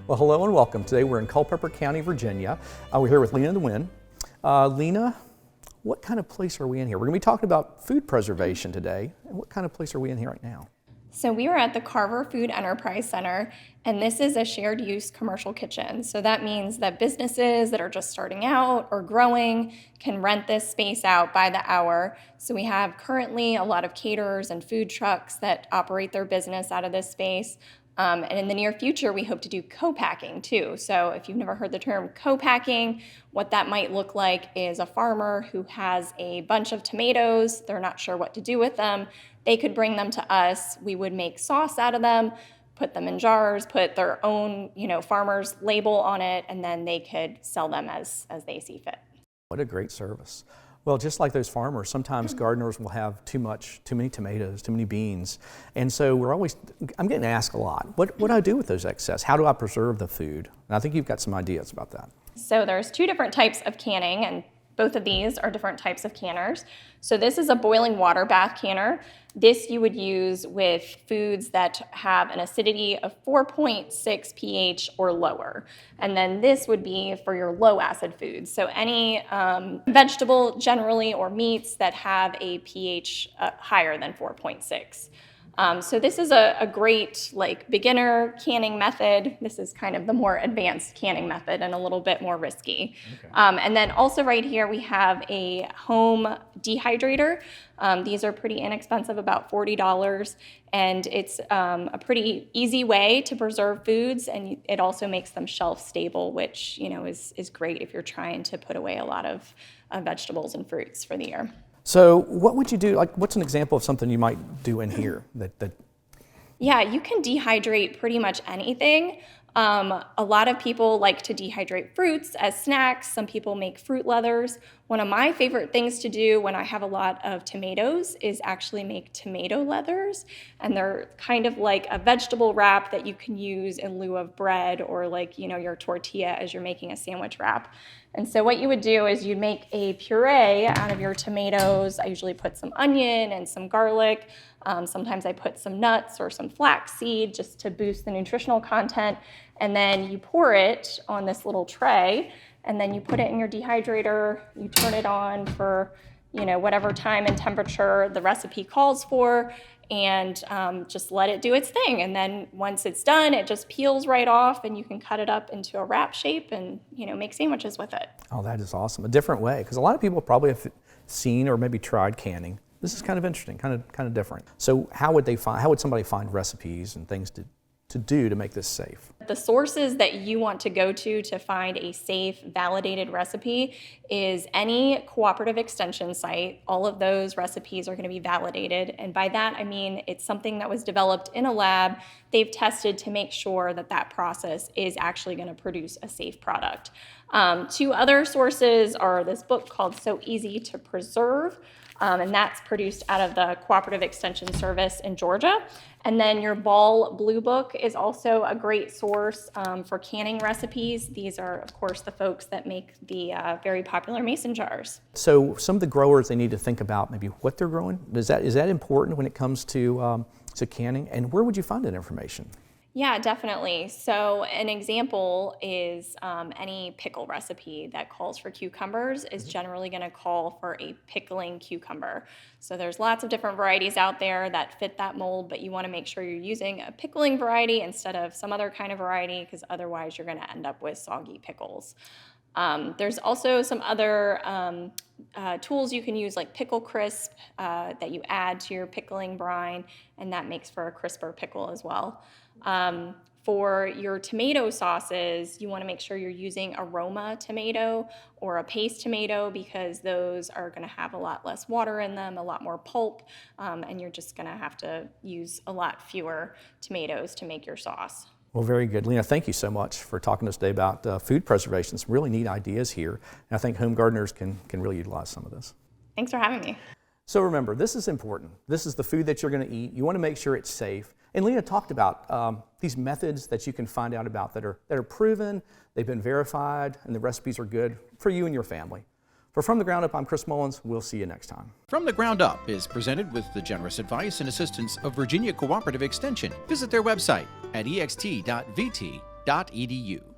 Well, hello and welcome. Today we're in Culpeper County, Virginia. We're here with Lena and Wynn. Lena, what kind of place are we in here? We're going to be talking about food preservation today. And what kind of place are we in here right now? So we are at the Carver Food Enterprise Center, and this is a shared use commercial kitchen. So that means that businesses that are just starting out or growing can rent this space out by the hour. So we have currently a lot of caterers and food trucks that operate their business out of this space. And in the near future, we hope to do co-packing too. So if you've never heard the term co-packing, what that might look like is a farmer who has a bunch of tomatoes, they're not sure what to do with them, they could bring them to us, we would make sauce out of them, put them in jars, put their own, farmer's label on it, and then they could sell them as they see fit. What a great service. Well, just like those farmers, sometimes gardeners will have too many tomatoes, too many beans. And so I'm getting asked a lot, what do I do with those excess? How do I preserve the food? And I think you've got some ideas about that. So there's two different types of canning, and both of these are different types of canners. So this is a boiling water bath canner. This you would use with foods that have an acidity of 4.6 pH or lower. And then this would be for your low acid foods. So any vegetable generally or meats that have a pH higher than 4.6. So this is a great beginner canning method. This is kind of the more advanced canning method and a little bit more risky. Okay. And then also right here we have a home dehydrator. These are pretty inexpensive, about $40, and it's a pretty easy way to preserve foods, and it also makes them shelf stable, which is great if you're trying to put away a lot of vegetables and fruits for the year. So what would you do, what's an example of something you might do in here that? Yeah, you can dehydrate pretty much anything. A lot of people like to dehydrate fruits as snacks. Some people make fruit leathers. One of my favorite things to do when I have a lot of tomatoes is actually make tomato leathers. And they're kind of like a vegetable wrap that you can use in lieu of bread or your tortilla as you're making a sandwich wrap. And so what you would do is you'd make a puree out of your tomatoes. I usually put some onion and some garlic. Sometimes I put some nuts or some flaxseed just to boost the nutritional content. And then you pour it on this little tray, and then you put it in your dehydrator. You turn it on for whatever time and temperature the recipe calls for, and just let it do its thing. And then once it's done, it just peels right off, and you can cut it up into a wrap shape and make sandwiches with it. Oh, that is awesome. A different way, because a lot of people probably have seen or maybe tried canning. This is kind of interesting, kind of different. So how would somebody find recipes and things to do to make this safe? The sources that you want to go to find a safe, validated recipe is any cooperative extension site. All of those recipes are going to be validated. And by that, I mean it's something that was developed in a lab. They've tested to make sure that process is actually going to produce a safe product. Two other sources are this book called So Easy to Preserve. And that's produced out of the Cooperative Extension Service in Georgia. And then your Ball Blue Book is also a great source for canning recipes. These are, of course, the folks that make the very popular mason jars. So some of the growers, they need to think about maybe what they're growing. Is that important when it comes to canning? And where would you find that information? Yeah, definitely. So an example is any pickle recipe that calls for cucumbers is generally going to call for a pickling cucumber. So there's lots of different varieties out there that fit that mold, but you want to make sure you're using a pickling variety instead of some other kind of variety, because otherwise you're going to end up with soggy pickles. There's also some other tools you can use, like Pickle Crisp, that you add to your pickling brine, and that makes for a crisper pickle as well. For your tomato sauces, you want to make sure you're using aroma tomato or a paste tomato, because those are going to have a lot less water in them, a lot more pulp, and you're just going to have to use a lot fewer tomatoes to make your sauce. Well, very good. Lena, thank you so much for talking to us today about food preservation. Some really neat ideas here, and I think home gardeners can really utilize some of this. Thanks for having me. So remember, this is important. This is the food that you're going to eat. You want to make sure it's safe. And Lena talked about these methods that you can find out about that are proven, they've been verified, and the recipes are good for you and your family. For From the Ground Up, I'm Chris Mullins. We'll see you next time. From the Ground Up is presented with the generous advice and assistance of Virginia Cooperative Extension. Visit their website at ext.vt virginiacoop.edu.